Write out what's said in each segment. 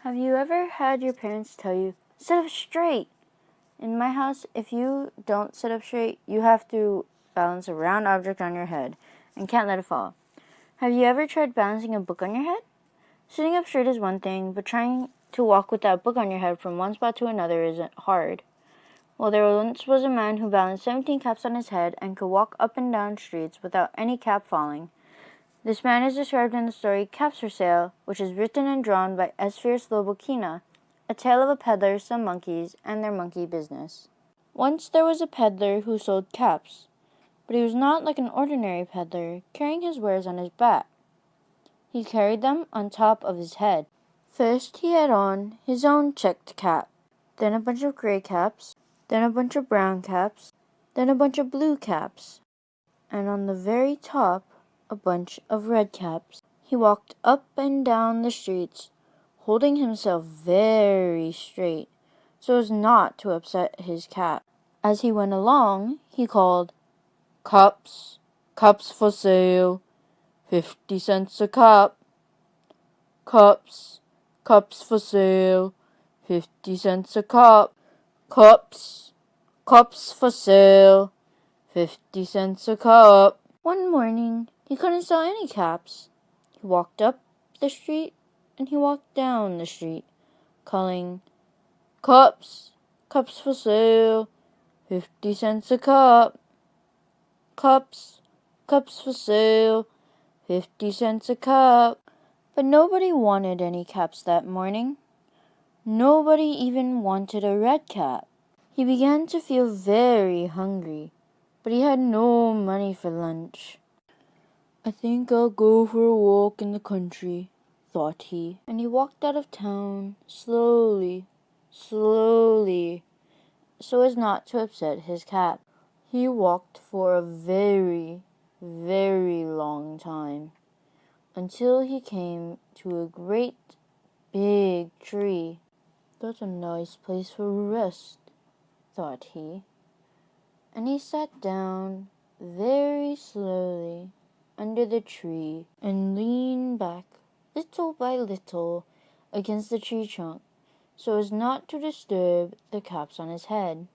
Have you ever had your parents tell you, sit up straight? In my house, if you don't sit up straight, you have to balance a round object on your head and can't let it fall. Have you ever tried balancing a book on your head? Sitting up straight is one thing, but trying to walk with that book on your head from one spot to another isn't hard. Well, there once was a man who balanced 17 caps on his head and could walk up and down streets without any cap falling. This man is described in the story Caps for Sale, which is written and drawn by Esphyr Slobokina, a tale of a peddler, some monkeys, and their monkey business. Once there was a peddler who sold caps, but he was not like an ordinary peddler, carrying his wares on his back. He carried them on top of his head. First he had on his own checked cap, then a bunch of gray caps, then a bunch of brown caps, then a bunch of blue caps, and on the very top, a bunch of red caps. He walked up and down the streets, holding himself very straight, so as not to upset his cap. As he went along, he called, "Cups, cups for sale, 50 cents a cup. Cups, cups for sale, 50 cents a cup. Cups, cups for sale, 50 cents a cup." One morning, he couldn't sell any caps. He walked up the street and he walked down the street, calling, "Cups, cups for sale, 50 cents a cup. Cups, cups for sale, 50 cents a cup." But nobody wanted any caps that morning. Nobody even wanted a red cap. He began to feel very hungry, but he had no money for lunch. "I think I'll go for a walk in the country," thought he, and he walked out of town slowly, slowly, so as not to upset his cap. He walked for a very, very long time, until he came to a great, big tree. "That's a nice place for a rest," thought he, and he sat down very slowly under the tree and leaned back little by little against the tree trunk so as not to disturb the caps on his head.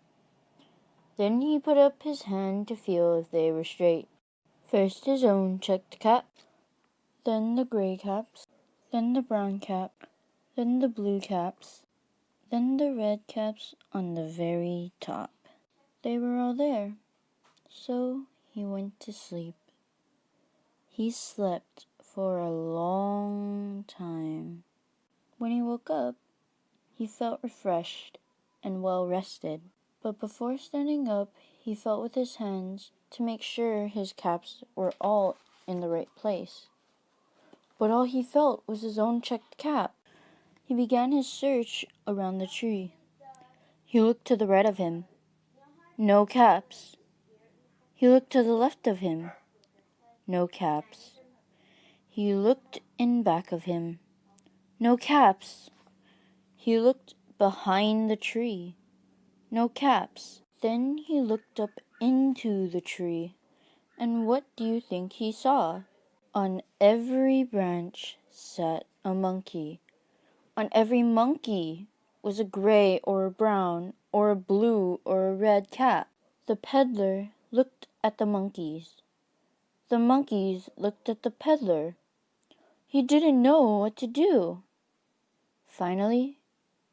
Then he put up his hand to feel if they were straight. First his own checked cap, then the gray caps, then the brown cap, then the blue caps, then the red caps on the very top. They were all there, so he went to sleep. He slept for a long time. When he woke up, he felt refreshed and well rested. But before standing up, he felt with his hands to make sure his caps were all in the right place. But all he felt was his own checked cap. He began his search around the tree. He looked to the right of him. No caps. He looked to the left of him. No caps. He looked in back of him. No caps. He looked behind the tree. No caps. Then he looked up into the tree. And what do you think he saw? On every branch sat a monkey. On every monkey was a gray or a brown or a blue or a red cap. The peddler looked at the monkeys. The monkeys looked at the peddler. He didn't know what to do. Finally,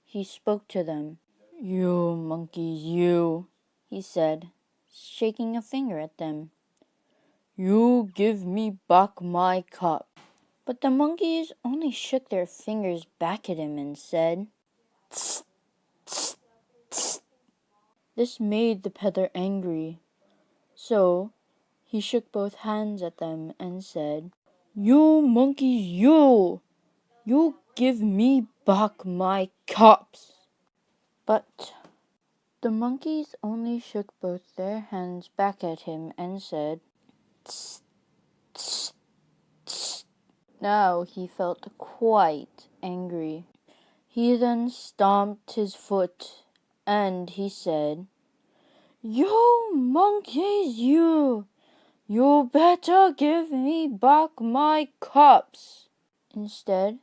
he spoke to them. "You monkeys, you," he said, shaking a finger at them. "You give me back my cup." But the monkeys only shook their fingers back at him and said, "Tss, tss, tss." This made the peddler angry. So he shook both hands at them and said, "You monkeys, you give me back my cups." But the monkeys only shook both their hands back at him and said, "Tss, tss, tss." Now he felt quite angry. He then stomped his foot and he said, "You monkeys, you better give me back my cups." Instead,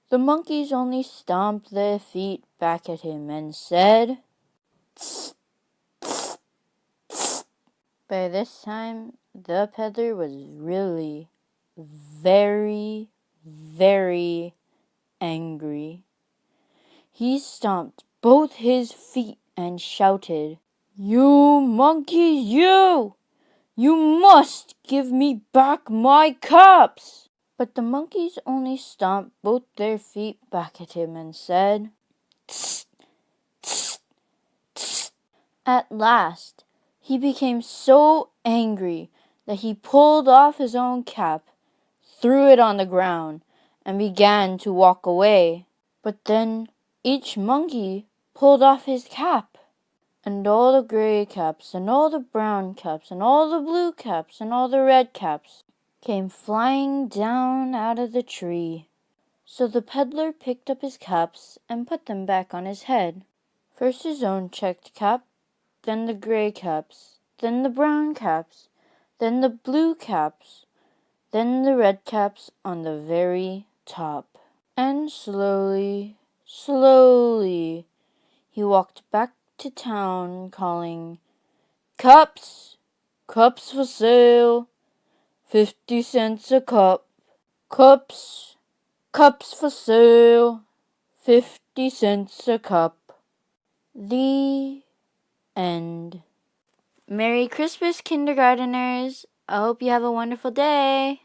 The monkeys only stomped their feet back at him and said, "Tss, tss, tss." By this time, the peddler was really very, very angry. He stomped both his feet and shouted, "You monkeys, you! You must give me back my cups!" But the monkeys only stomped both their feet back at him and said, "Tss, tss, tss." At last, he became so angry that he pulled off his own cap, threw it on the ground, and began to walk away. But then each monkey pulled off his cap, and all the gray caps, and all the brown caps, and all the blue caps, and all the red caps came flying down out of the tree. So the peddler picked up his caps and put them back on his head. First his own checked cap, then the gray caps, then the brown caps, then the blue caps, then the red caps on the very top. And slowly, slowly, he walked back to town calling, "Cups! Cups for sale! 50 cents a cup! Cups! Cups for sale! 50 cents a cup!" The end. Merry Christmas, kindergarteners! I hope you have a wonderful day.